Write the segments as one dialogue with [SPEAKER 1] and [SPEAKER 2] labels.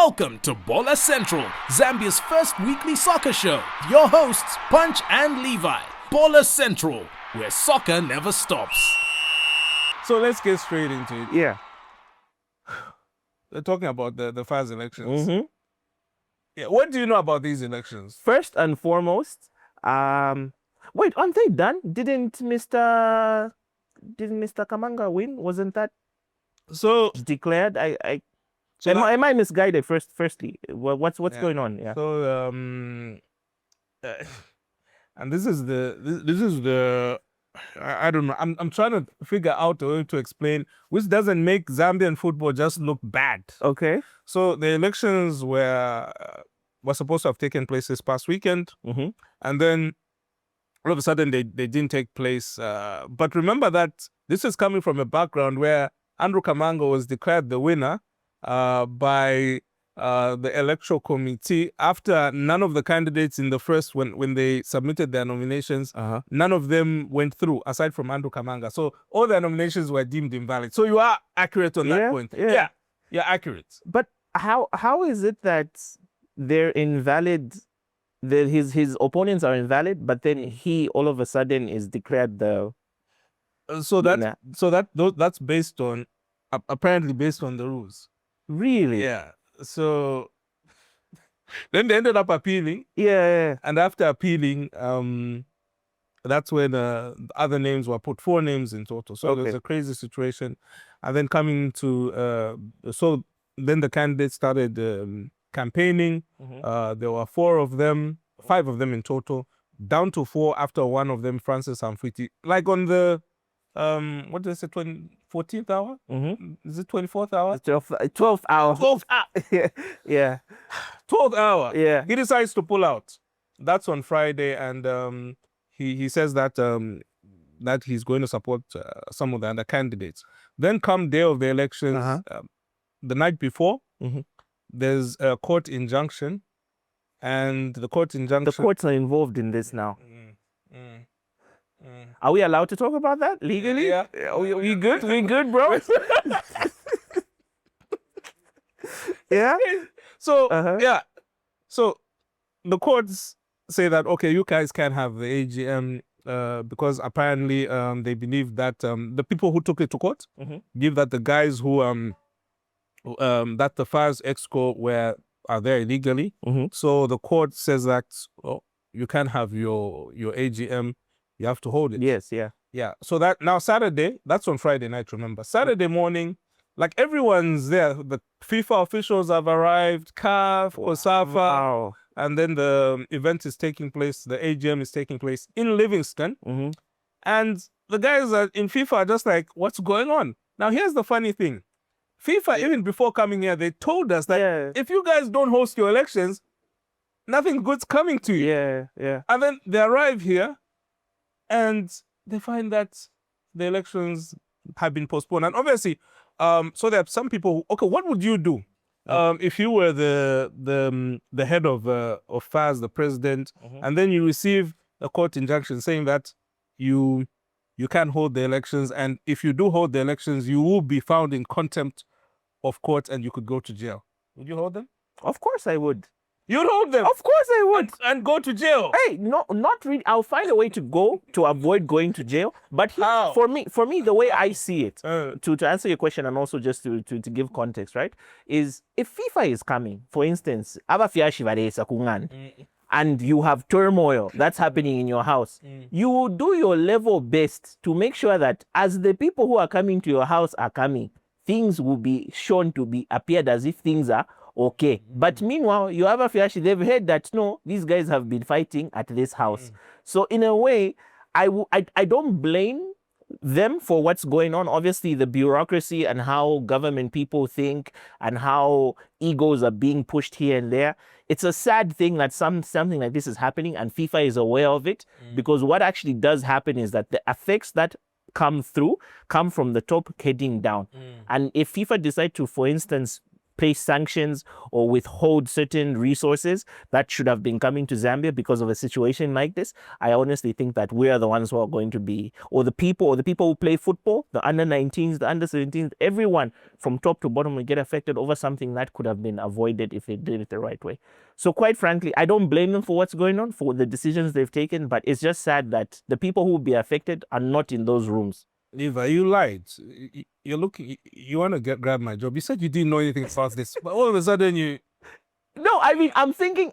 [SPEAKER 1] Welcome to Bola Central, Zambia's first weekly soccer show. Your hosts, Punch and Levi. Bola Central, where soccer never stops.
[SPEAKER 2] So let's get straight into it.
[SPEAKER 3] Yeah.
[SPEAKER 2] We're talking about the FAZ elections.
[SPEAKER 3] Mm-hmm.
[SPEAKER 2] Yeah. What do you know about these elections?
[SPEAKER 3] First and foremost, wait, aren't they done? Didn't Mr. Kamanga win? Wasn't that
[SPEAKER 2] So
[SPEAKER 3] declared? Am I misguided? Firstly, what's going on? Yeah.
[SPEAKER 2] So and this is the I don't know. I'm trying to figure out a way to explain, which doesn't make Zambian football just look bad.
[SPEAKER 3] Okay.
[SPEAKER 2] So the elections were supposed to have taken place this past weekend, and then all of a sudden they didn't take place. But remember that this is coming from a background where Andrew Kamanga was declared the winner by the electoral committee after none of the candidates in the first, when they submitted their nominations, none of them went through aside from Andrew Kamanga. So all their nominations were deemed invalid. So you are accurate on that point. Yeah, you're accurate.
[SPEAKER 3] But how is it that they're invalid? His opponents are invalid, but then he all of a sudden is declared the.
[SPEAKER 2] That's based on apparently based on the rules.
[SPEAKER 3] Really?
[SPEAKER 2] Yeah. So then they ended up appealing.
[SPEAKER 3] Yeah.
[SPEAKER 2] And after appealing, that's when other names were put, 4 names in total. So it was a crazy situation. And then coming to so then the candidates started campaigning. There were 5 of them in total, down to 4 after one of them, Francis Amfwiti. Like on the what did I say, 14th hour? Is it 24th hour?
[SPEAKER 3] 12th hour.
[SPEAKER 2] 12th hour.
[SPEAKER 3] Yeah.
[SPEAKER 2] 12th hour.
[SPEAKER 3] Yeah.
[SPEAKER 2] He decides to pull out. That's on Friday, and he says that that he's going to support some of the other candidates. Then come day of the elections, the night before, there's a court injunction, and the court injunction.
[SPEAKER 3] The courts are involved in this now. Are we allowed to talk about that legally?
[SPEAKER 2] Yeah.
[SPEAKER 3] We good? We good, bro? Yeah.
[SPEAKER 2] So yeah. So the courts say that okay, you guys can have the AGM because apparently they believe that the people who took it to court believe that the guys who that the FAZ exco are there illegally. So the court says that you can have your AGM. You have to hold it.
[SPEAKER 3] Yes, yeah.
[SPEAKER 2] Yeah. So that now Saturday, that's on Friday night, remember. Saturday morning, like everyone's there. The FIFA officials have arrived, CAF, OSAFA, and then the event is taking place, the AGM is taking place in Livingston. And the guys in FIFA are just like, what's going on? Now here's the funny thing. FIFA, even before coming here, they told us that if you guys don't host your elections, nothing good's coming to you.
[SPEAKER 3] Yeah.
[SPEAKER 2] And then they arrive here, and they find that the elections have been postponed. And obviously, so there are some people who, okay, what would you do if you were the head of FAZ, the president, and then you receive a court injunction saying that you can't hold the elections, and if you do hold the elections, you will be found in contempt of court and you could go to jail. Would you hold them?
[SPEAKER 3] Of course I would.
[SPEAKER 2] You'd hold them?
[SPEAKER 3] Of course I would.
[SPEAKER 2] And go to jail?
[SPEAKER 3] Hey, no, not really. I'll find a way to go to avoid going to jail. But
[SPEAKER 2] how?
[SPEAKER 3] For me, the way I see it, to answer your question and also just to give context, right, is if FIFA is coming, for instance, and you have turmoil that's happening in your house, you will do your level best to make sure that as the people who are coming to your house are coming, things will be shown to be appeared as if things are okay. But meanwhile, you have they've heard that no, these guys have been fighting at this house. So in a way, I don't blame them for what's going on. Obviously, the bureaucracy and how government people think and how egos are being pushed here and there. It's a sad thing that something like this is happening and FIFA is aware of it, because what actually does happen is that the effects that come from the top heading down. And if FIFA decide to, for instance, place sanctions or withhold certain resources that should have been coming to Zambia because of a situation like this, I honestly think that we are the ones who are going to be, or the people who play football, the under-19s, the under-17s, everyone from top to bottom will get affected over something that could have been avoided if they did it the right way. So quite frankly, I don't blame them for what's going on, for the decisions they've taken, but it's just sad that the people who will be affected are not in those rooms.
[SPEAKER 2] Levi, you lied. You're looking. You want to grab my job. You said you didn't know anything about this, but all of a sudden you.
[SPEAKER 3] No, I mean, I'm thinking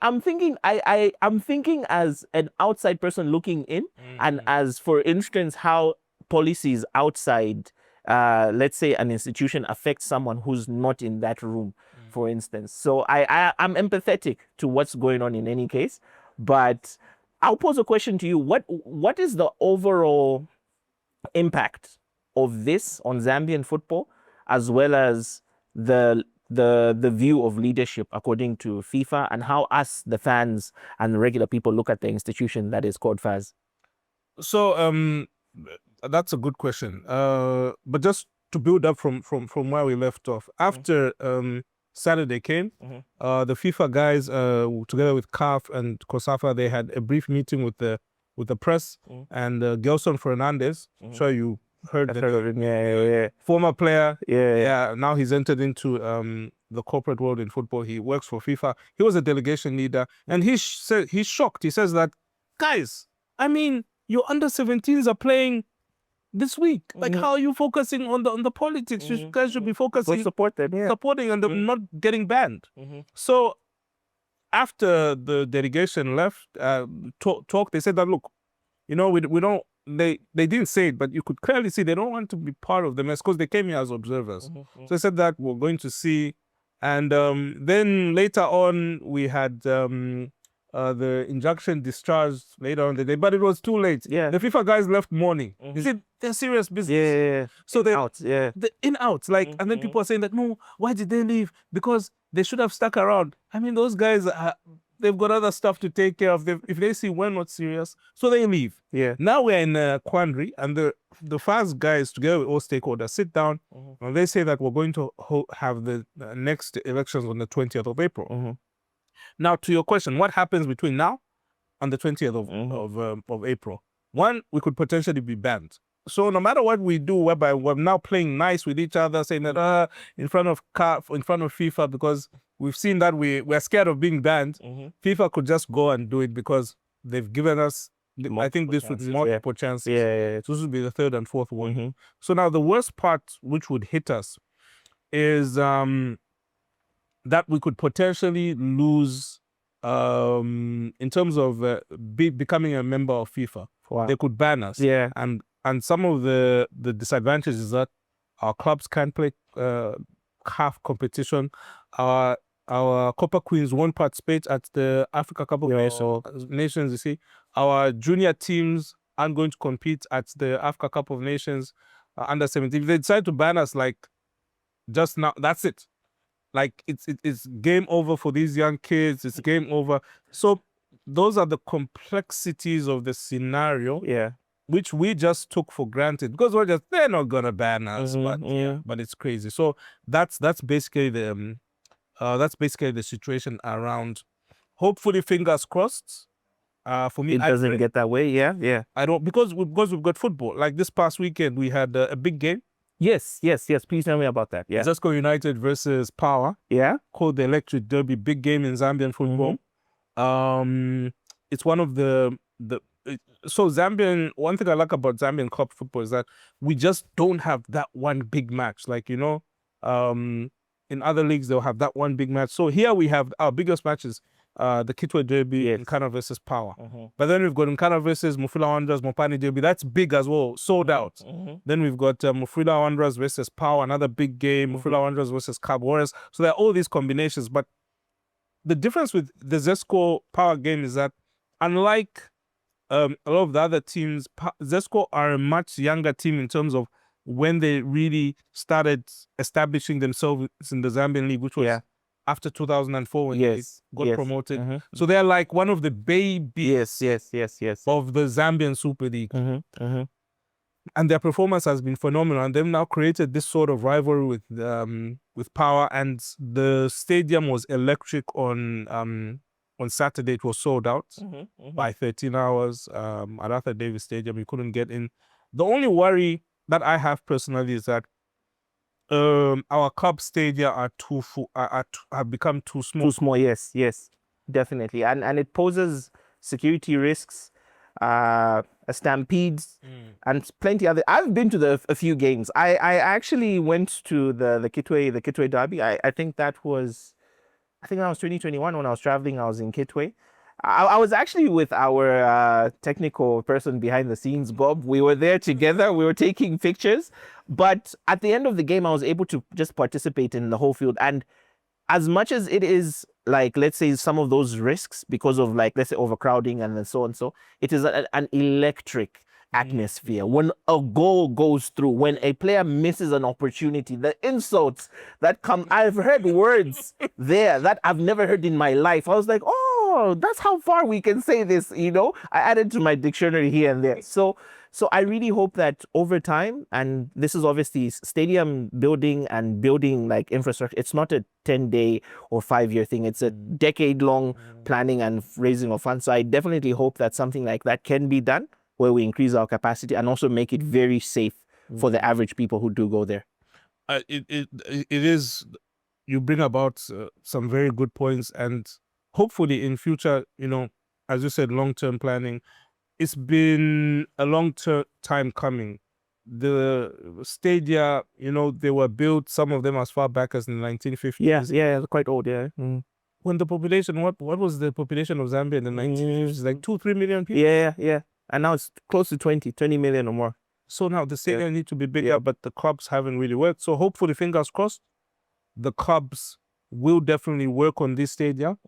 [SPEAKER 3] as an outside person looking in, and as, for instance, how policies outside, let's say, an institution affect someone who's not in that room, for instance. So I'm empathetic to what's going on in any case, but I'll pose a question to you. What is the overall impact of this on Zambian football, as well as the view of leadership according to FIFA, and how us, the fans and the regular people, look at the institution that is called FAZ?
[SPEAKER 2] So that's a good question. But just to build up from where we left off, after Saturday came, the FIFA guys, together with CAF and COSAFA, they had a brief meeting with the press, and Gelson Fernandez, I'm sure you heard that.
[SPEAKER 3] Yeah.
[SPEAKER 2] Former player.
[SPEAKER 3] Yeah.
[SPEAKER 2] Now he's entered into the corporate world in football. He works for FIFA. He was a delegation leader, and he's shocked. He says that, guys, I mean, your under-17s are playing this week. Like, how are you focusing on the politics? You guys should be focusing,
[SPEAKER 3] support them,
[SPEAKER 2] supporting, and not getting banned. So after the delegation left, talk, they said that, look, we don't. They didn't say it, but you could clearly see they don't want to be part of the mess because they came here as observers. So they said that we're going to see, and then later on we had the injunction discharged later on the day, but it was too late.
[SPEAKER 3] Yeah.
[SPEAKER 2] The FIFA guys left morning. You see, they're serious business.
[SPEAKER 3] Yeah.
[SPEAKER 2] So they're
[SPEAKER 3] out. Yeah.
[SPEAKER 2] the in-outs, like, and then people are saying that, no, why did they leave? Because they should have stuck around. I mean, those guys they've got other stuff to take care of. If they see we're not serious, so they leave.
[SPEAKER 3] Yeah.
[SPEAKER 2] Now we're in a quandary, and the FAZ guys, together with all stakeholders, sit down, and they say that we're going to have the next elections on the 20th of April. Now, to your question, what happens between now and the 20th of April? One, we could potentially be banned. So no matter what we do, whereby we're now playing nice with each other, saying that in front of CAF, in front of FIFA, because we've seen that we're scared of being banned, FIFA could just go and do it because they've given us, I think this would be multiple chances.
[SPEAKER 3] Yeah.
[SPEAKER 2] So this would be the third and fourth one. So now the worst part which would hit us is that we could potentially lose in terms of becoming a member of FIFA.
[SPEAKER 3] Wow.
[SPEAKER 2] They could ban us.
[SPEAKER 3] Yeah.
[SPEAKER 2] And some of the disadvantages is that our clubs can't play half competition. Our Copa Queens won't participate at the Africa Cup of Nations. You see, our junior teams aren't going to compete at the Africa Cup of Nations under 17. If they decide to ban us, like, just now, that's it. Like, it's game over for these young kids. It's game over. So those are the complexities of the scenario.
[SPEAKER 3] Yeah.
[SPEAKER 2] Which we just took for granted because they're not gonna ban us, but it's crazy. So that's basically the situation around. Hopefully, fingers crossed. For me,
[SPEAKER 3] it doesn't get that way. Yeah.
[SPEAKER 2] I don't, because we've got football. Like this past weekend, we had a big game.
[SPEAKER 3] Yes. Please tell me about that. Yeah.
[SPEAKER 2] ZSL United versus Power.
[SPEAKER 3] Yeah.
[SPEAKER 2] Called the Electric Derby. Big game in Zambian football. It's one of the. So Zambian, one thing I like about Zambian club football is that we just don't have that one big match. Like, in other leagues, they'll have that one big match. So here we have our biggest matches, the Kitwe Derby, Nkana versus Power. But then we've got Nkana versus Mufula Wanderers, Mopani Derby. That's big as well, sold out. Then we've got Mufula Wanderers versus Power, another big game, Mufula Wanderers versus Cab Warriors. So there are all these combinations. But the difference with the ZSL Power game is that, unlike a lot of the other teams, ZSL are a much younger team in terms of when they really started establishing themselves in the Zambian league, which was after 2004 when they got promoted. So they're like one of the babies
[SPEAKER 3] yes.
[SPEAKER 2] of the Zambian Super League. and their performance has been phenomenal. And they've now created this sort of rivalry with Power, and the stadium was electric on Saturday. It was sold out by 13 hours at Arthur Davis Stadium. You couldn't get in. The only worry that I have personally is that our club stadia are too full, have become too small.
[SPEAKER 3] Too small, yes, definitely, and it poses security risks, stampedes, and plenty other. I've been to a few games. I actually went to the Kitwe derby. I think that was 2021 when I was traveling. I was in Kitwe. I was actually with our technical person behind the scenes, Bob. We were there together. We were taking pictures. But at the end of the game, I was able to just participate in the whole field. And as much as it is like, let's say, some of those risks because of like, let's say, overcrowding and so on, it is an electric atmosphere. When a goal goes through, when a player misses an opportunity, the insults that come, I've heard words there that I've never heard in my life. I was like, oh, that's how far we can say this, you know? I added to my dictionary here and there. So I really hope that over time, and this is obviously stadium building and building like infrastructure, it's not a 10-day or 5-year thing. It's a decade-long planning and raising of funds. So I definitely hope that something like that can be done, where we increase our capacity and also make it very safe for the average people who do go there.
[SPEAKER 2] It is, you bring about some very good points, and hopefully in future, you know, as you said, long-term planning. It's been a long time coming. The stadia, you know, they were built, some of them as far back as in the 1950s.
[SPEAKER 3] Yes, yeah, quite old, yeah.
[SPEAKER 2] When the population, what was the population of Zambia in the 1950s? Like 2-3 million people?
[SPEAKER 3] Yeah. And now it's close to 20 million or more.
[SPEAKER 2] So now the stadium need to be bigger, but the clubs haven't really worked. So hopefully, fingers crossed, the clubs will definitely work on this stadium.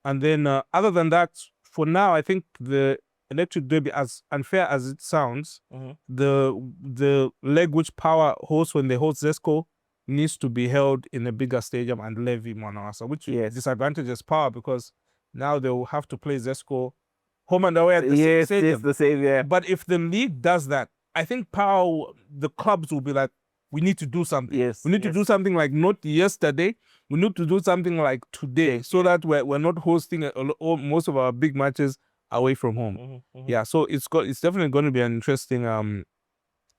[SPEAKER 2] And then other than that, for now, I think the electric derby, as unfair as it sounds, the leg which Power hosts when they host ZSL needs to be held in a bigger stadium and Levi Mwanawasa, which disadvantages Power because now they will have to play ZSL home and away at the same stadium.
[SPEAKER 3] Yes, the same, yeah.
[SPEAKER 2] But if the league does that, I think Power, the clubs will be like, we need to do something.
[SPEAKER 3] Yes,
[SPEAKER 2] we need to do something like not yesterday. We need to do something like today, so that we're not hosting most of our big matches away from home. Yeah, so it's definitely going to be an interesting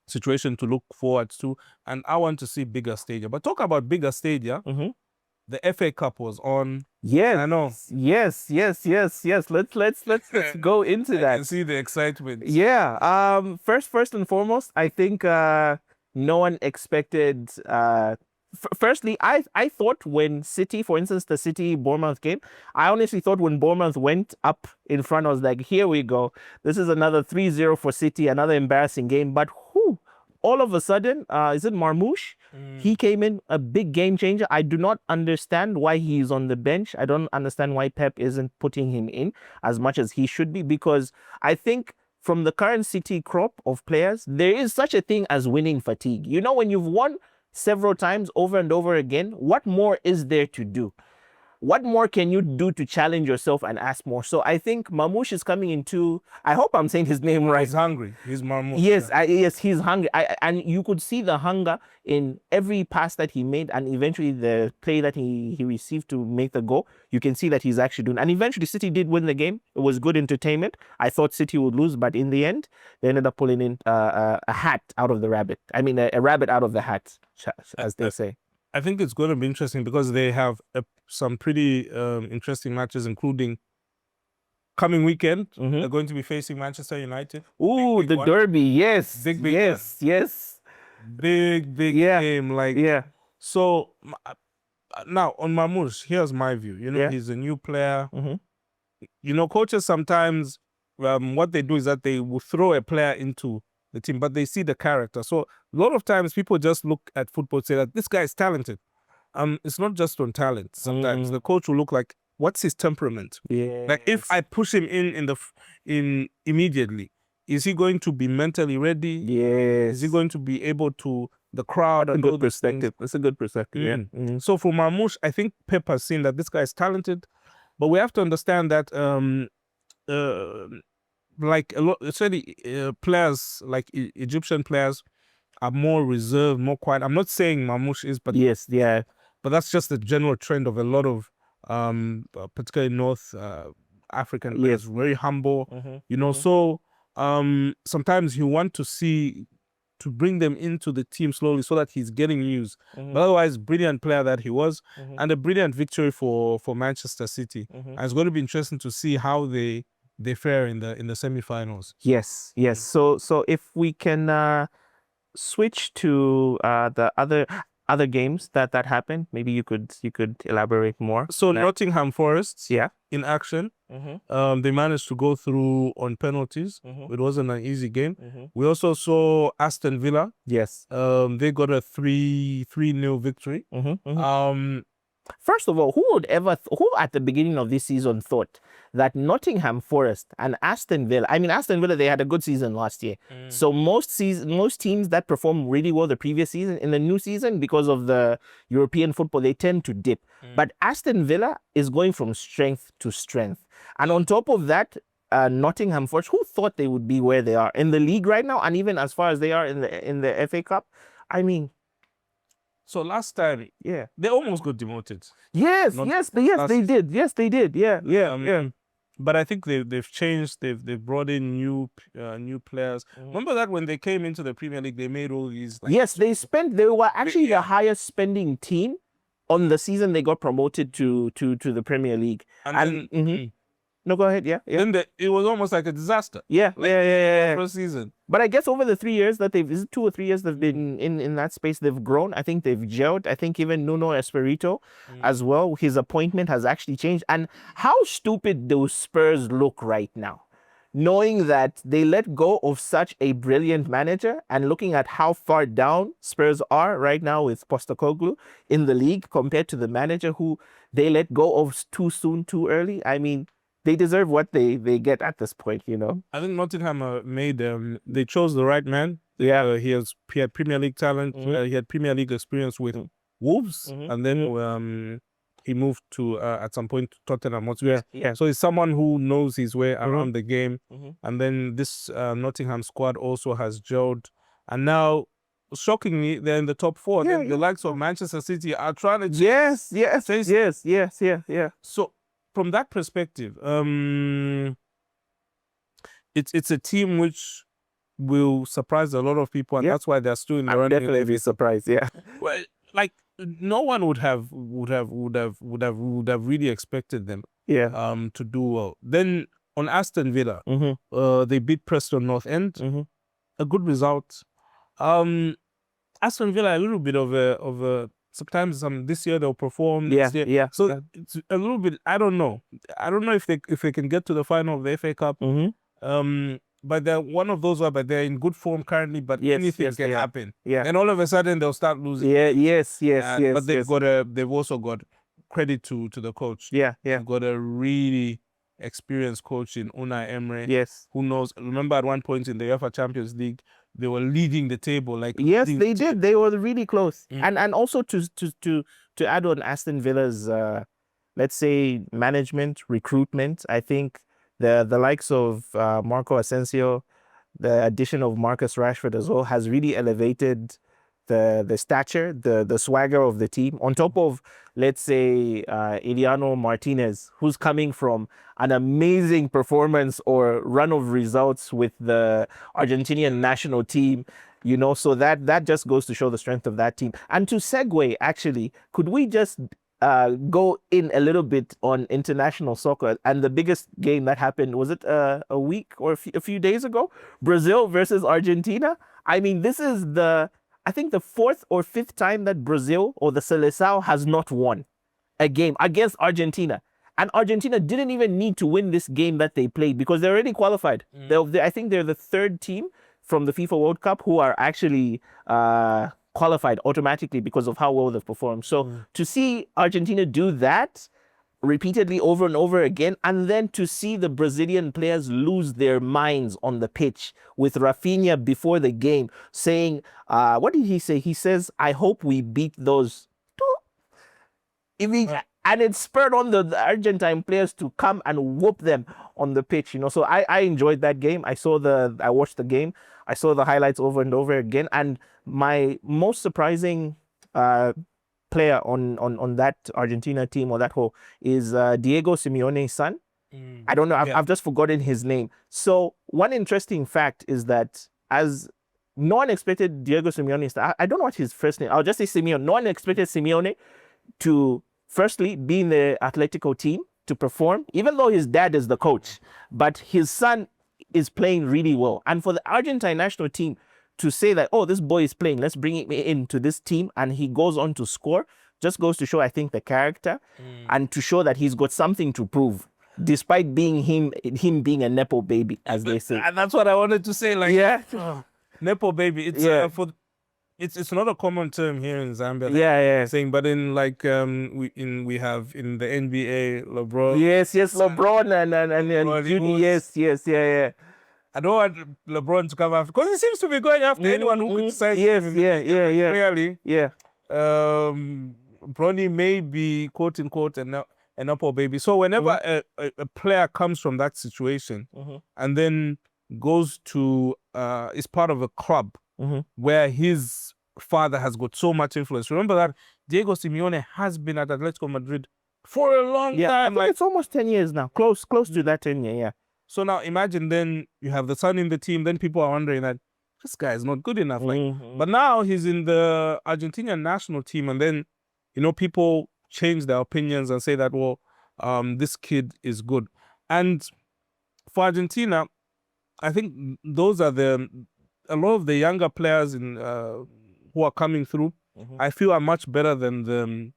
[SPEAKER 2] situation to look forward to, and I want to see bigger stadia. But talk about bigger stadia. The FA Cup was on.
[SPEAKER 3] Yes,
[SPEAKER 2] I know.
[SPEAKER 3] Yes. Let's go into that.
[SPEAKER 2] I can see the excitement.
[SPEAKER 3] Yeah. First and foremost, I think no one expected. Firstly, I thought when City, for instance, the City-Bournemouth game, I honestly thought when Bournemouth went up in front, I was like, here we go. This is another 3-0 for City, another embarrassing game. But all of a sudden, is it Marmoush? He came in, a big game changer. I do not understand why he's on the bench. I don't understand why Pep isn't putting him in as much as he should be, because I think from the current City crop of players, there is such a thing as winning fatigue. You know, when you've won several times over and over again, what more is there to do? What more can you do to challenge yourself and ask more? So I think Marmoush is coming into, I hope I'm saying his name right.
[SPEAKER 2] He's hungry. He's Marmoush.
[SPEAKER 3] Yes, yes, he's hungry. And you could see the hunger in every pass that he made, and eventually the play that he received to make the goal. You can see that he's actually doing. And eventually City did win the game. It was good entertainment. I thought City would lose, but in the end, they ended up pulling in a hat out of the rabbit. I mean, a rabbit out of the hat, as they say.
[SPEAKER 2] I think it's going to be interesting because they have some pretty interesting matches, including coming weekend. They're going to be facing Manchester United.
[SPEAKER 3] Ooh, big the derby, yes.
[SPEAKER 2] Big
[SPEAKER 3] yes.
[SPEAKER 2] Big game. So now on Marmoush, here's my view. You know, he's a new player. You know, coaches sometimes, what they do is that they will throw a player into the team, but they see the character. So a lot of times people just look at football and say that this guy is talented. It's not just on talent. Sometimes the coach will look like, what's his temperament? Like if I push him in immediately, is he going to be mentally ready?
[SPEAKER 3] Yes.
[SPEAKER 2] Is he going to be able to, the crowd?
[SPEAKER 3] That's a good perspective. That's a good perspective.
[SPEAKER 2] So for Marmoush, I think Pep has seen that this guy is talented, but we have to understand that like a lot, certainly players like Egyptian players are more reserved, more quiet. I'm not saying Mamouche is, but
[SPEAKER 3] yes, yeah,
[SPEAKER 2] but that's just the general trend of a lot of particularly North African players, very humble. So sometimes you want to bring them into the team slowly so that he's getting used. But otherwise, brilliant player that he was, and a brilliant victory for Manchester City. And it's going to be interesting to see how they fare in the semi-finals.
[SPEAKER 3] yes. So if we can switch to the other games that happened, maybe you could elaborate more.
[SPEAKER 2] So Nottingham Forest,
[SPEAKER 3] Yeah.
[SPEAKER 2] in action. They managed to go through on penalties. It wasn't an easy game. We also saw Aston Villa.
[SPEAKER 3] Yes.
[SPEAKER 2] They got a 3-0 victory.
[SPEAKER 3] First of all, who at the beginning of this season thought that Nottingham Forest and Aston Villa, Aston Villa, they had a good season last year. So most teams that perform really well the previous season, in the new season, because of the European football, they tend to dip. But Aston Villa is going from strength to strength. And on top of that, Nottingham Forest, who thought they would be where they are in the league right now, and even as far as they are in the FA Cup?
[SPEAKER 2] So last time,
[SPEAKER 3] Yeah,
[SPEAKER 2] they almost got demoted.
[SPEAKER 3] Yes, they did. Yes, they did. Yeah.
[SPEAKER 2] But I think they've changed. They've brought in new players. Remember that when they came into the Premier League, they made all these.
[SPEAKER 3] Yes, they were actually the highest spending team on the season they got promoted to the Premier League. No, go ahead. Yeah.
[SPEAKER 2] Then it was almost like a disaster.
[SPEAKER 3] Yeah.
[SPEAKER 2] First season.
[SPEAKER 3] But I guess over the 3 years that is it 2 or 3 years they've been in that space, they've grown. I think they've gelled. I think even Nuno Espirito as well, his appointment has actually changed. And how stupid do Spurs look right now, knowing that they let go of such a brilliant manager, and looking at how far down Spurs are right now with Postecoglou in the league compared to the manager who they let go of too soon, too early. They deserve what they get at this point,
[SPEAKER 2] I think Nottingham they chose the right man.
[SPEAKER 3] Yeah.
[SPEAKER 2] He had Premier League talent. He had Premier League experience with Wolves, and then he moved to at some point to Tottenham Hotspur.
[SPEAKER 3] Yeah.
[SPEAKER 2] So he's someone who knows his way around the game. And then this Nottingham squad also has gelled, and now, shockingly, they're in the top 4.
[SPEAKER 3] Yeah,
[SPEAKER 2] The likes of Manchester City are trying to.
[SPEAKER 3] Yes.
[SPEAKER 2] So from that perspective, it's a team which will surprise a lot of people, and that's why they're still in the running.
[SPEAKER 3] Definitely be surprised. Yeah.
[SPEAKER 2] Well, like no one would have really expected them.
[SPEAKER 3] Yeah.
[SPEAKER 2] To do well. Then on Aston Villa, they beat Preston North End. A good result. Aston Villa a little bit of a sometimes this year they'll perform.
[SPEAKER 3] Yeah.
[SPEAKER 2] So it's a little bit. I don't know if they can get to the final of the FA Cup. But they're one of those but they're in good form currently. But anything can happen.
[SPEAKER 3] Yeah.
[SPEAKER 2] And all of a sudden they'll start losing.
[SPEAKER 3] Yes.
[SPEAKER 2] But they've also got credit to the coach.
[SPEAKER 3] Yeah.
[SPEAKER 2] They've got a really experienced coach in Unai Emery.
[SPEAKER 3] Yes.
[SPEAKER 2] Who knows? Remember at one point in the UEFA Champions League, they were leading the table.
[SPEAKER 3] Yes, they did. They were really close. And also to add on Aston Villa's let's say management, recruitment, I think the likes of Marco Asensio, the addition of Marcus Rashford as well, has really elevated the stature, the swagger of the team. On top of, let's say, Emiliano Martinez, who's coming from an amazing performance or run of results with the Argentinian national team, so that just goes to show the strength of that team. And to segue, actually, could we just go in a little bit on international soccer and the biggest game that happened? Was it a week or a few days ago? Brazil versus Argentina. This is I think the 4th or 5th time that Brazil or the Seleção has not won a game against Argentina. And Argentina didn't even need to win this game that they played because they're already qualified. I think they're the 3rd team from the FIFA World Cup who are actually qualified automatically because of how well they've performed. So to see Argentina do that repeatedly over and over again, and then to see the Brazilian players lose their minds on the pitch with Rafinha before the game saying, what did he say? He says, I hope we beat those two. and it spurred on the Argentine players to come and whoop them on the pitch, So I enjoyed that game. I watched the game. I saw the highlights over and over again. And my most surprising player on that Argentina team or that whole is Diego Simeone's son. I don't know. I've just forgotten his name. So one interesting fact is that as no one expected Diego Simeone, I don't know what his first name. I'll just say Simeone. No one expected Simeone to firstly be in the Atletico team to perform, even though his dad is the coach, but his son is playing really well. And for the Argentine national team to say that, oh, this boy is playing, let's bring him into this team, and he goes on to score, just goes to show, I think, the character and to show that he's got something to prove, despite being him being a Nepo baby, as they say.
[SPEAKER 2] And that's what I wanted to say. Nepo baby. It's not a common term here in Zambia. Saying, but in we have in the NBA LeBron.
[SPEAKER 3] Yes, LeBron and Junior. Yes.
[SPEAKER 2] I don't want LeBron to come after, because he seems to be going after anyone who criticizes him. Really.
[SPEAKER 3] Yeah.
[SPEAKER 2] Bronny may be quote unquote an Nepo baby. So whenever a player comes from that situation and then goes to is part of a club where his father has got so much influence. Remember that Diego Simeone has been at Atletico Madrid for a long time.
[SPEAKER 3] I think it's almost 10 years now. Close to that 10 year, yeah.
[SPEAKER 2] So now imagine then you have the son in the team, then people are wondering that this guy is not good enough. But now he's in the Argentinian national team, and then, people change their opinions and say that, well, this kid is good. And for Argentina, I think those are a lot of the younger players who are coming through, I feel are much better than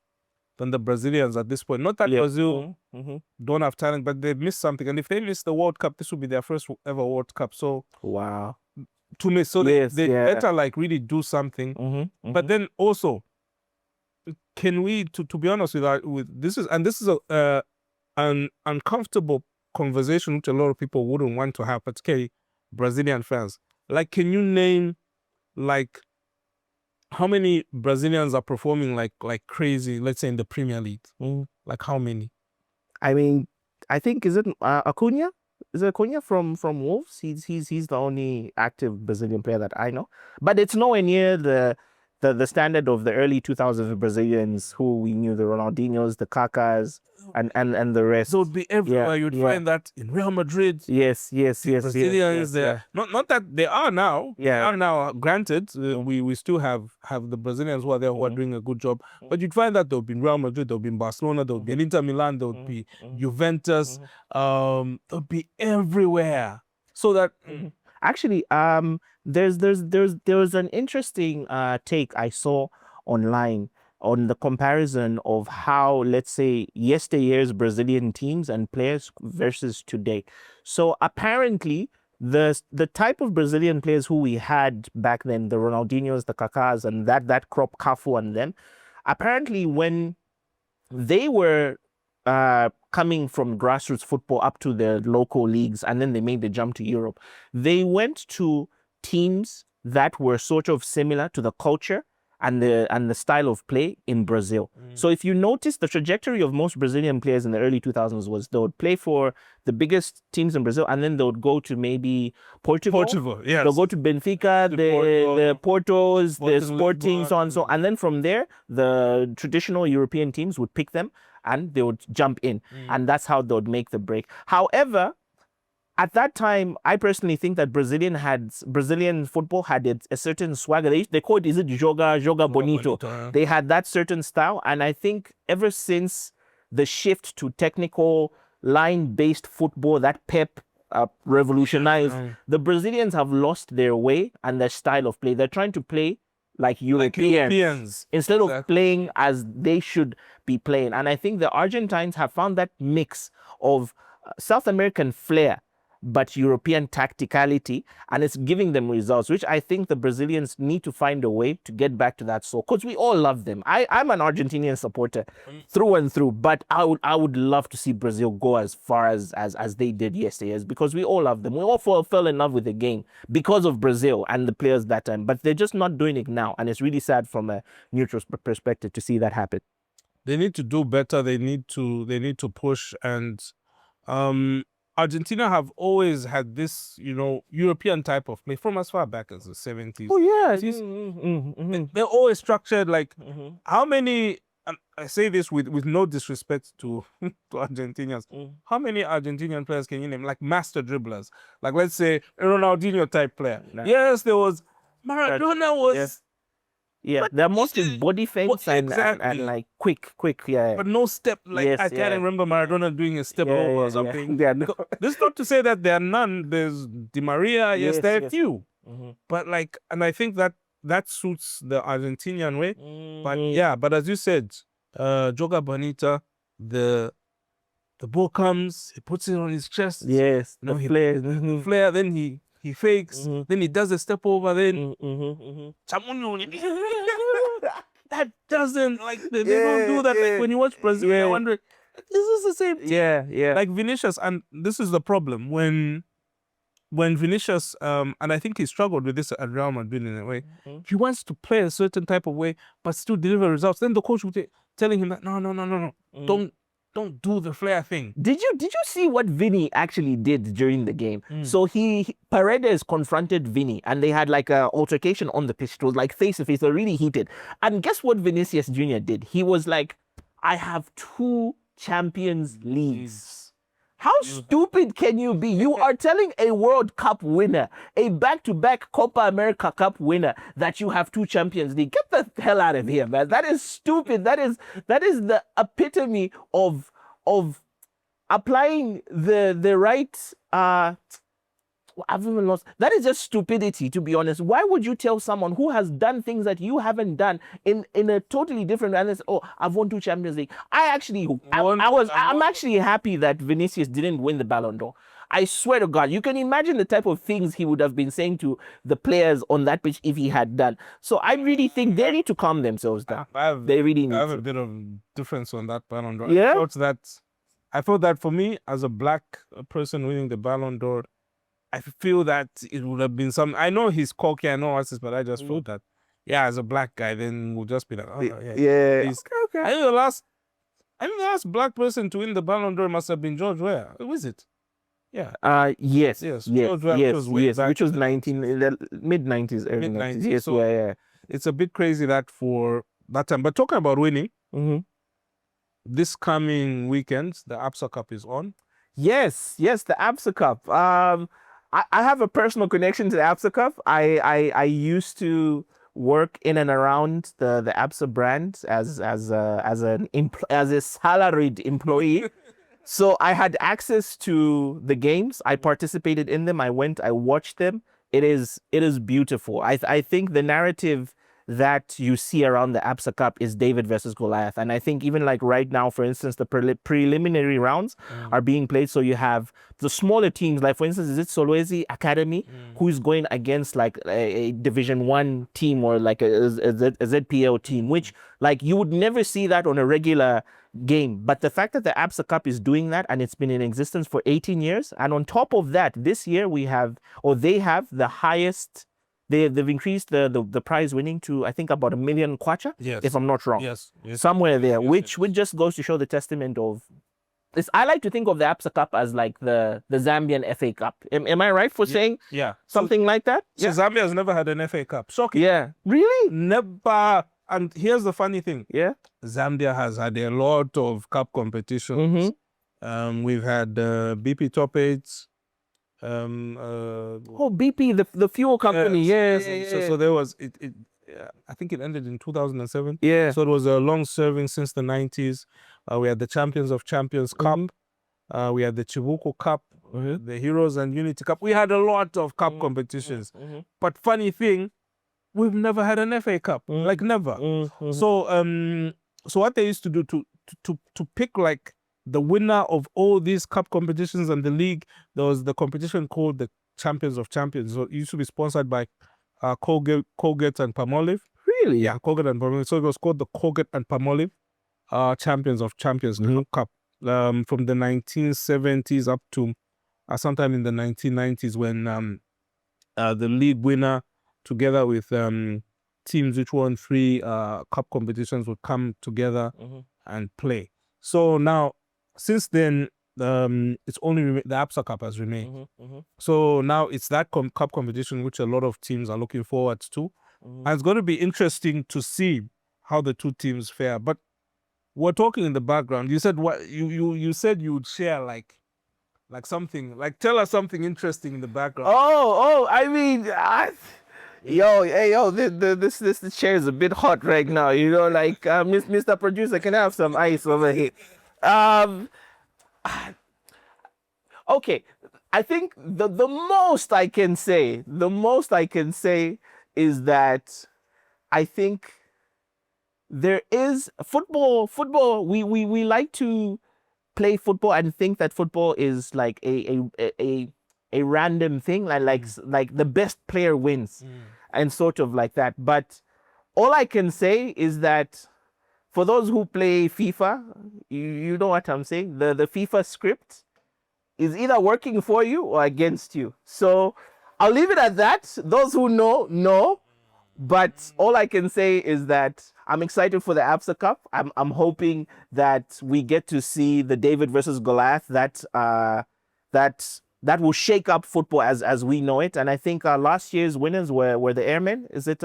[SPEAKER 2] the Brazilians at this point. Not that Brazil don't have talent, but they've missed something. And if they miss the World Cup, this will be their first ever World Cup. So
[SPEAKER 3] wow,
[SPEAKER 2] to me, so they better really do something. But then also, can we, to be honest with this is an uncomfortable conversation which a lot of people wouldn't want to have, particularly Brazilian fans. Can you name how many Brazilians are performing like crazy, let's say in the Premier League? How many?
[SPEAKER 3] I mean, I think, is it Acuna? Is it Acuna from Wolves? He's the only active Brazilian player that I know. But it's nowhere near the standard of the early 2000s Brazilians who we knew, the Ronaldinhos, the Kakas, and the rest.
[SPEAKER 2] So it would be everywhere. You'd find that in Real Madrid.
[SPEAKER 3] Yes.
[SPEAKER 2] Brazilians there. Not that they are now. They are now. Granted, we still have the Brazilians who are there who are doing a good job. But you'd find that there would be in Real Madrid, there would be in Barcelona, there would be in Inter Milan, there would be Juventus. There would be everywhere. So that
[SPEAKER 3] actually, there was an interesting take I saw online on the comparison of how, let's say, yesteryear's Brazilian teams and players versus today. So apparently, the type of Brazilian players who we had back then, the Ronaldinhos, the Kakas, and that crop, Cafu and them, apparently when they were coming from grassroots football up to the local leagues, and then they made the jump to Europe, they went to teams that were sort of similar to the culture and the style of play in Brazil. So if you notice, the trajectory of most Brazilian players in the early 2000s was they would play for the biggest teams in Brazil, and then they would go to maybe Portugal.
[SPEAKER 2] Yes.
[SPEAKER 3] They'll go to Benfica, the Portos, the Sporting, so on and so. And then from there, the traditional European teams would pick them and they would jump in. And that's how they would make the break. However, at that time, I personally think that Brazilian football had a certain swagger. They called it, joga bonito. They had that certain style. And I think ever since the shift to technical line-based football, that Pep revolutionized, the Brazilians have lost their way and their style of play. They're trying to play like Europeans instead of playing as they should be playing. And I think the Argentines have found that mix of South American flair but European tacticality, and it's giving them results, which I think the Brazilians need to find a way to get back to that soul, because we all love them. I'm an Argentinian supporter through and through, but I would love to see Brazil go as far as they did yesterday, because we all love them. We all fell in love with the game because of Brazil and the players that time, but they're just not doing it now, and it's really sad from a neutral perspective to see that happen.
[SPEAKER 2] They need to do better. They need to push. And Argentina have always had this, European type of play from as far back as the 70s.
[SPEAKER 3] Oh yeah,
[SPEAKER 2] They're always structured. Like how many? And I say this with no disrespect to Argentinians. How many Argentinian players can you name? Like master dribblers. Like let's say a Ronaldinho type player.
[SPEAKER 3] Nah.
[SPEAKER 2] Yes, there was Maradona was.
[SPEAKER 3] Yes. Yeah, they're mostly body feints and like quick, yeah.
[SPEAKER 2] But no step. Like
[SPEAKER 3] Yes,
[SPEAKER 2] I can't remember Maradona doing a step over or something.
[SPEAKER 3] Yeah, no.
[SPEAKER 2] This is not to say that there are none. There's Di Maria. Yes, there are few. But like, and I think that suits the Argentinian way. But as you said, Joga Bonita, the ball comes, he puts it on his chest.
[SPEAKER 3] Yes,
[SPEAKER 2] he
[SPEAKER 3] flare.
[SPEAKER 2] Then he fakes. Then he does a step over. Then that doesn't they don't do that. Like when you watch Brazil, I wonder, is this the same thing?
[SPEAKER 3] Yeah.
[SPEAKER 2] Like Vinicius, and this is the problem when Vinicius, and I think he struggled with this at Real Madrid in a way. He wants to play a certain type of way, but still deliver results. Then the coach would be telling him that no, don't do the flair thing.
[SPEAKER 3] Did you see what Vinny actually did during the game? So Paredes confronted Vinny, and they had like a altercation on the pitch. It was like face to face, they're really heated. And guess what Vinicius Jr. did? He was like, I have 2 Champions Leagues. How stupid can you be? You are telling a World Cup winner, a back-to-back Copa America Cup winner, that you have 2 Champions League. Get the hell out of here, man. That is stupid. That is the epitome of applying the right I've even lost. That is just stupidity, to be honest. Why would you tell someone who has done things that you haven't done in a totally different way? Oh, I've won 2 Champions League. I'm actually happy that Vinicius didn't win the Ballon d'Or. I swear to God, you can imagine the type of things he would have been saying to the players on that pitch if he had done. So I really think they need to calm themselves down. They really need to.
[SPEAKER 2] I have a bit of difference on that Ballon d'Or.
[SPEAKER 3] Yeah?
[SPEAKER 2] I felt that for me, as a black person winning the Ballon d'Or, I feel that it would have been some. I know he's cocky, I know what's this, but I just feel that, as a black guy, then we'll just be like,
[SPEAKER 3] Okay.
[SPEAKER 2] I think the last black person to win the Ballon d'Or must have been George Weah. Who is it? Yeah.
[SPEAKER 3] Yes.
[SPEAKER 2] George Weah,
[SPEAKER 3] which was mid-90s, early 90s. Yes, so
[SPEAKER 2] it's a bit crazy that for that time. But talking about winning, this coming weekend, the ABSA Cup is on.
[SPEAKER 3] Yes, the ABSA Cup. I have a personal connection to the ABSA Cup. I used to work in and around the ABSA brand as a salaried employee. So I had access to the games. I participated in them. I watched them. It is beautiful. I think the narrative that you see around the ABSA Cup is David versus Goliath. And I think even like right now, for instance, the preliminary rounds are being played. So you have the smaller teams, like for instance, is it Solwezi Academy, who's going against like a Division 1 team or like a ZPL team, which like you would never see that on a regular game. But the fact that the ABSA Cup is doing that, and it's been in existence for 18 years. And on top of that, this year they have the highest. They've increased the prize winning to, I think, about 1 million kwacha, if I'm not wrong.
[SPEAKER 2] Yes.
[SPEAKER 3] Somewhere there, which just goes to show the testament of this. I like to think of the ABSA Cup as like the Zambian FA Cup. Am I right for saying something like that?
[SPEAKER 2] So Zambia has never had an FA Cup. Shocking.
[SPEAKER 3] Yeah. Really?
[SPEAKER 2] Never. And here's the funny thing. Yeah. Zambia has had a lot of cup competitions. We've had BP Top 8.
[SPEAKER 3] BP, the fuel company,
[SPEAKER 2] So there was it. I think it ended in 2007.
[SPEAKER 3] Yeah.
[SPEAKER 2] So it was a long serving since the 90s. We had the Champions of Champions Cup. We had the Chibuko Cup, the Heroes and Unity Cup. We had a lot of cup competitions. But funny thing, we've never had an FA Cup. Like never. So what they used to do to pick like the winner of all these cup competitions and the league, there was the competition called the Champions of Champions. So it used to be sponsored by Colgate and Palmolive.
[SPEAKER 3] Really?
[SPEAKER 2] Yeah, Colgate and Palmolive. So it was called the Colgate and Palmolive Champions of Champions Cup from the 1970s up to sometime in the 1990s when the league winner together with teams which won 3 cup competitions would come together and play. So now, since then, it's only the APSA Cup has remained. So now it's that cup competition which a lot of teams are looking forward to. And it's going to be interesting to see how the two teams fare. But we're talking in the background. You said what you said you would share like something, like tell us something interesting in the background.
[SPEAKER 3] I mean, this chair is a bit hot right now. You know, like Mr. Producer, can I have some ice over here? Okay, I think the most I can say is that I think there is football. We like to play football and think that football is like a random thing, like the best player wins, and sort of like that. But all I can say is that for those who play FIFA, you know what I'm saying. The FIFA script is either working for you or against you. So I'll leave it at that. Those who know. But all I can say is that I'm excited for the APSA Cup. I'm hoping that we get to see the David versus Goliath that will shake up football as we know it. And I think last year's winners were the Airmen. Is it?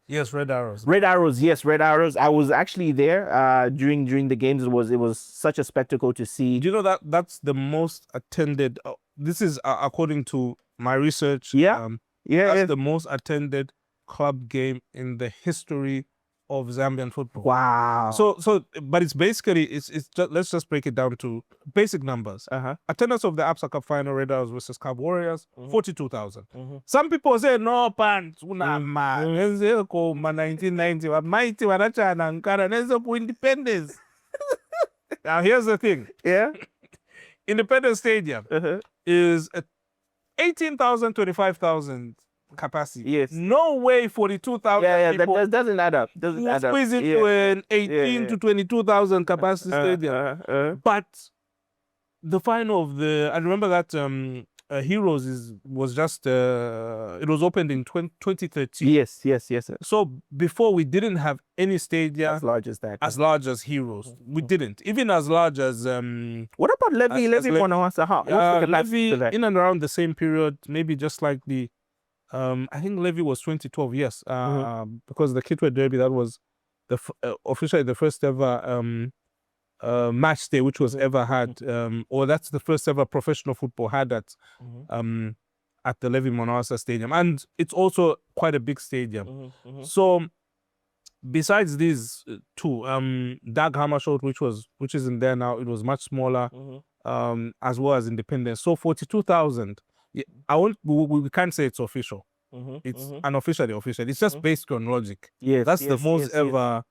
[SPEAKER 2] Yes, Red Arrows.
[SPEAKER 3] Red Arrows, yes, Red Arrows. I was actually there during the games. It was such a spectacle to see.
[SPEAKER 2] Do you know that's the most attended? This is according to my research.
[SPEAKER 3] That's
[SPEAKER 2] the most attended club game in the history of Zambian football.
[SPEAKER 3] Wow.
[SPEAKER 2] So, but it's basically it's just, let's just break it down to basic numbers. Attendance of the APSA Cup final, Red Arrows versus Cab Warriors, 42,000. Some people say no pants, una man, 1990, mighty wanachana nkara nezo independence. Now here's the thing.
[SPEAKER 3] Yeah.
[SPEAKER 2] Independence Stadium is 18,000, 25,000 capacity.
[SPEAKER 3] Yes.
[SPEAKER 2] No way 42,000 people.
[SPEAKER 3] That doesn't add up.
[SPEAKER 2] Squeeze into an 18 to 22,000 capacity stadium. But the final of I remember that Heroes was just it was opened in 2013.
[SPEAKER 3] Yes.
[SPEAKER 2] So before we didn't have any stadium
[SPEAKER 3] as large as that.
[SPEAKER 2] As large as Heroes. We didn't. Even as large as
[SPEAKER 3] what about Levi? Levi what's the
[SPEAKER 2] Levi in and around the same period, maybe just like the I think Levi was 2012, yes, because the Kitwe Derby, that was officially the first ever match day which was ever had, or that's the first ever professional football had at the Levi Monawasa Stadium, and it's also quite a big stadium. So besides these two, Dag Hammarskjöld, which is in there now, it was much smaller, as well as Independence. So 42,000. We can't say it's official. It's unofficially official. It's just based on logic.
[SPEAKER 3] Yes,
[SPEAKER 2] that's the most ever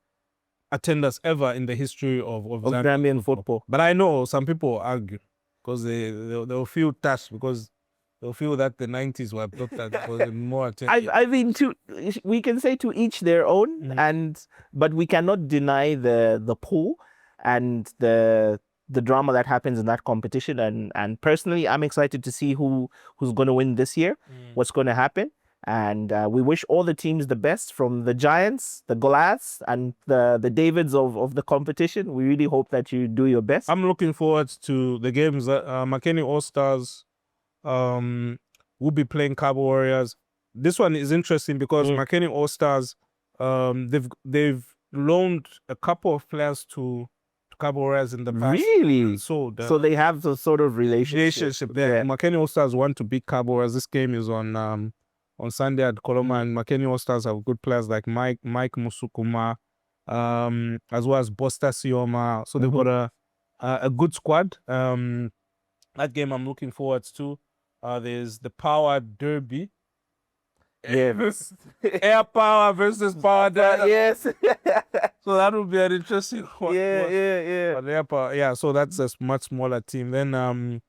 [SPEAKER 2] attendance ever in the history of
[SPEAKER 3] Zambian football.
[SPEAKER 2] But I know some people argue because they'll feel touched because they'll feel that the 90s were not that was more attendance.
[SPEAKER 3] I mean, we can say to each their own, but we cannot deny the pull and the drama that happens in that competition, and personally I'm excited to see who's going to win this year, what's going to happen, and we wish all the teams the best, from the Giants, the Goliaths, and the Davids of the competition. We really hope that you do your best.
[SPEAKER 2] I'm looking forward to the games. Makeni All-Stars will be playing Cabo Warriors. This one is interesting because Makeni All-Stars, they've loaned a couple of players to Cabo Warriors in the past.
[SPEAKER 3] Really?
[SPEAKER 2] So
[SPEAKER 3] they have the sort of relationship
[SPEAKER 2] there.
[SPEAKER 3] Yeah.
[SPEAKER 2] Makeni All-Stars want to beat Cabo Warriors. This game is on Sunday at Coloma, and Makeni All-Stars have good players like Mike Musukuma, as well as Bosta Sioma. So they've got a good squad. That game I'm looking forward to. There's the Power Derby.
[SPEAKER 3] Yeah.
[SPEAKER 2] Air Power versus Power Derby.
[SPEAKER 3] Yes.
[SPEAKER 2] So that would be an interesting one.
[SPEAKER 3] Yeah.
[SPEAKER 2] But Air Power, yeah, so that's a much smaller team. Then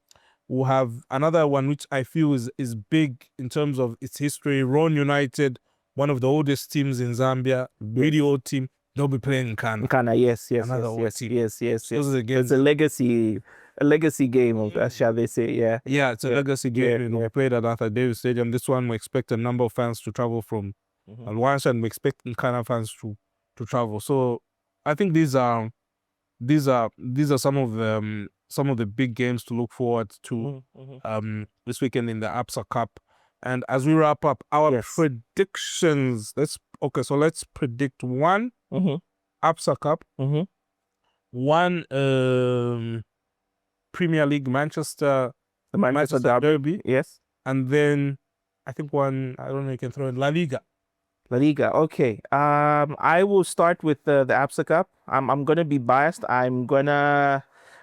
[SPEAKER 2] we'll have another one which I feel is big in terms of its history. Ron United, one of the oldest teams in Zambia, really old team. They'll be playing in Kana.
[SPEAKER 3] Kana, yes.
[SPEAKER 2] Another old team.
[SPEAKER 3] Yes.
[SPEAKER 2] Those are the games.
[SPEAKER 3] It's a legacy game, shall they say? Yeah.
[SPEAKER 2] Yeah, it's a legacy game. We played at Arthur Davis Stadium. This one we expect a number of fans to travel from Alwansha, and we expect Nkana fans to travel. So I think these are these are some of the big games to look forward to this weekend in the APSA Cup. And as we wrap up our predictions, let's predict one APSA Cup, one Premier League Manchester Derby,
[SPEAKER 3] yes,
[SPEAKER 2] and then I think one, I don't know, you can throw in La Liga.
[SPEAKER 3] La Liga. Okay. I will start with the APSA Cup. I'm gonna be biased.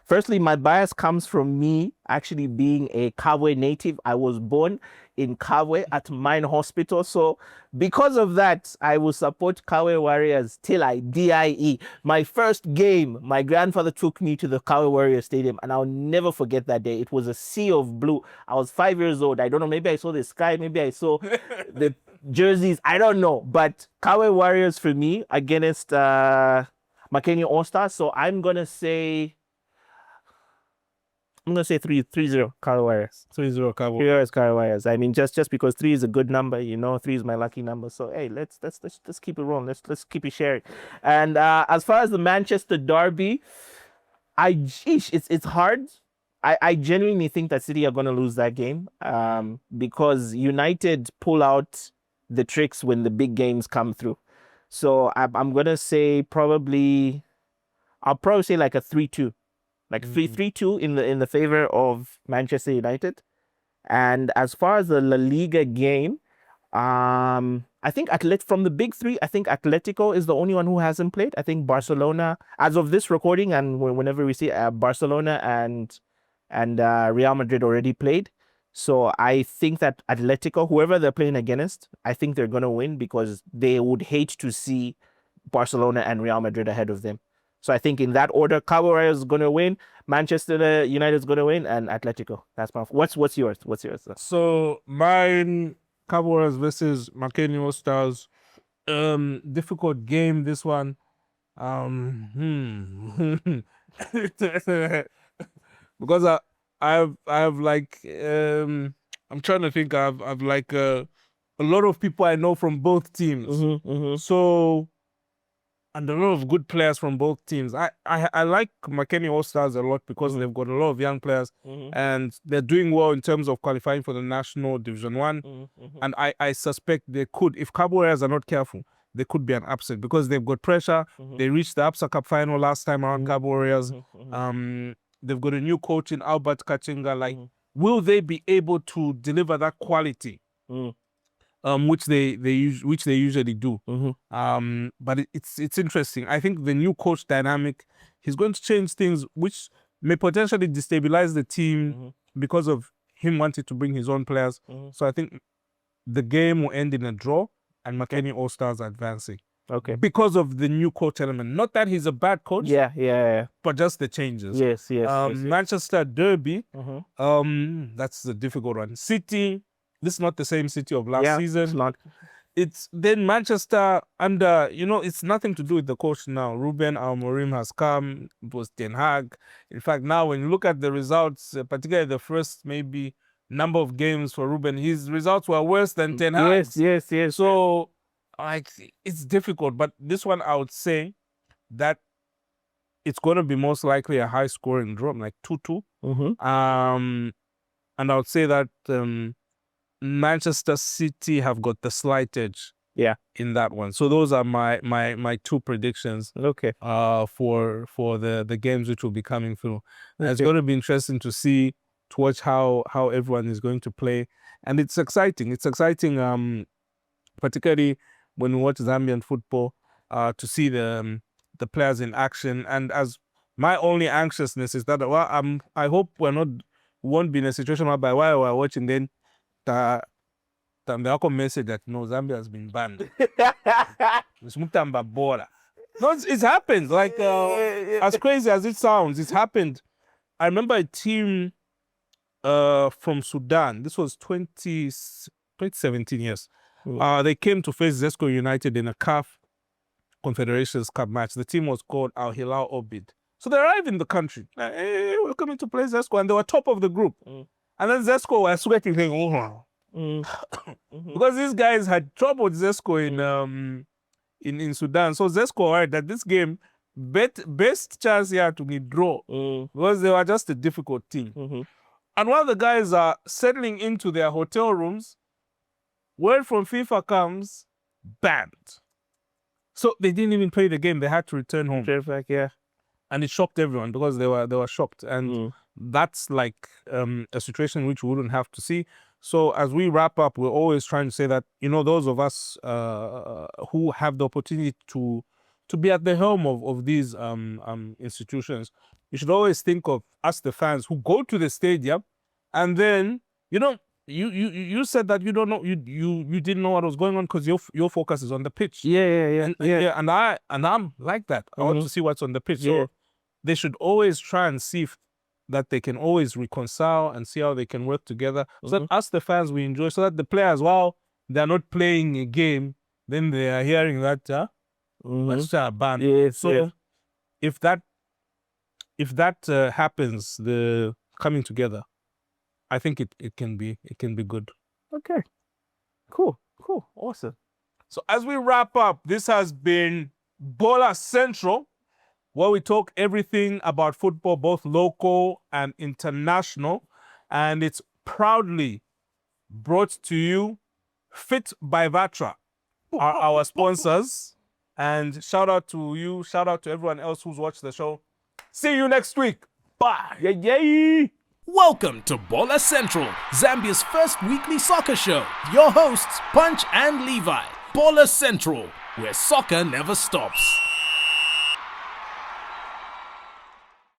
[SPEAKER 3] Firstly, my bias comes from me actually being a Kabwe native. I was born in Kabwe at Mine Hospital. So because of that, I will support Kabwe Warriors till I die. My first game, my grandfather took me to the Kabwe Warriors Stadium, and I'll never forget that day. It was a sea of blue. I was 5 years old. I don't know, maybe I saw the sky, maybe I saw the jerseys. I don't know. But Kabwe Warriors for me against Makeni All-Stars. So I'm going to say 3-0 Kabwe Warriors.
[SPEAKER 2] 3-0 Kabwe.
[SPEAKER 3] 3-0 Kabwe Warriors. I mean, just because 3 is a good number, 3 is my lucky number. So hey, let's keep it rolling. Let's keep it sharing. And as far as the Manchester Derby, it's hard. I genuinely think that City are going to lose that game because United pull out the tricks when the big games come through. So I'm going to say I'll probably say like a 3-2. Like 3-2 in the favor of Manchester United. And as far as the La Liga game, I think from the big three, I think Atletico is the only one who hasn't played. I think Barcelona, as of this recording, and whenever we see Barcelona and Real Madrid already played. So I think that Atletico, whoever they're playing against, I think they're going to win because they would hate to see Barcelona and Real Madrid ahead of them. So I think in that order, Kabwe Warriors is going to win, Manchester United is going to win, and Atletico. That's my. What's yours? What's yours?
[SPEAKER 2] So mine, Kabwe Warriors versus Makeni All-Stars. Difficult game, this one. Because I have like I'm trying to think. I've like a lot of people I know from both teams. So. And a lot of good players from both teams. I like Makeni All-Stars a lot because they've got a lot of young players and they're doing well in terms of qualifying for the National Division 1. And I suspect they could, if Kabwe Warriors are not careful, they could be an upset because they've got pressure. They reached the APSA Cup final last time around, Kabwe Warriors. They've got a new coach in Albert Kachinga. Like, will they be able to deliver that quality? Which they usually do. But it's interesting. I think the new coach dynamic, he's going to change things, which may potentially destabilize the team because of him wanting to bring his own players. So I think the game will end in a draw and Makeni All-Stars advancing.
[SPEAKER 3] Okay.
[SPEAKER 2] Because of the new coach element. Not that he's a bad coach.
[SPEAKER 3] Yeah.
[SPEAKER 2] But just the changes.
[SPEAKER 3] Yes.
[SPEAKER 2] Manchester Derby. That's the difficult one. City. This is not the same City of last season.
[SPEAKER 3] It's not.
[SPEAKER 2] It's then Manchester under, it's nothing to do with the coach now. Ruben Amorim has come. It was Ten Hag. In fact, now when you look at the results, particularly the first maybe number of games for Ruben, his results were worse than Ten Hag.
[SPEAKER 3] Yes.
[SPEAKER 2] So, it's difficult. But this one, I would say that it's going to be most likely a high-scoring draw, like 2-2. And I would say that Manchester City have got the slight edge in that one. So those are my two predictions for the games which will be coming through. And it's going to be interesting to watch how everyone is going to play. And it's exciting. It's exciting, particularly when we watch Zambian football, to see the players in action. And as my only anxiousness is that I hope won't be in a situation whereby while we're watching then the message that Zambia has been banned. No, it's happened. Like as crazy as it sounds, it's happened. I remember a team from Sudan. This was 2017. Yes, they came to face Zesco United in a CAF Confederations Cup match. The team was called Al Hilal Obid. So they arrived in the country. Like, hey, we're coming to play Zesco, and they were top of the group. And then Zesco was sweating, saying, because these guys had trouble with Zesco in Sudan. So Zesco heard that this game best chance here to be draw because they were just a difficult team. And while the guys are settling into their hotel rooms, word from FIFA comes, banned. So they didn't even play the game. They had to return home.
[SPEAKER 3] Back, yeah.
[SPEAKER 2] And it shocked everyone because they were shocked. And that's like a situation which we wouldn't have to see. So as we wrap up, we're always trying to say that, those of us who have the opportunity to be at the helm of these institutions, you should always think of us, the fans, who go to the stadium, and then you said that you don't know, you didn't know what was going on because your focus is on the pitch.
[SPEAKER 3] Yeah.
[SPEAKER 2] And I'm like that. I want to see what's on the pitch. So they should always try and see that they can always reconcile and see how they can work together. So that us, the fans, we enjoy. So that the players, while they're not playing a game, then they are hearing that let's ban.
[SPEAKER 3] Yes,
[SPEAKER 2] so if that happens, the coming together, I think it can be good.
[SPEAKER 3] Okay. Cool. Awesome.
[SPEAKER 2] So as we wrap up, this has been Bola Central, where we talk everything about football, both local and international. And it's proudly brought to you Fit by Vatra, are our sponsors. And shout out to you, shout out to everyone else who's watched the show. See you next week. Bye.
[SPEAKER 3] Yay!
[SPEAKER 1] Welcome to Bola Central, Zambia's first weekly soccer show. Your hosts, Punch and Levi. Bola Central, where soccer never stops.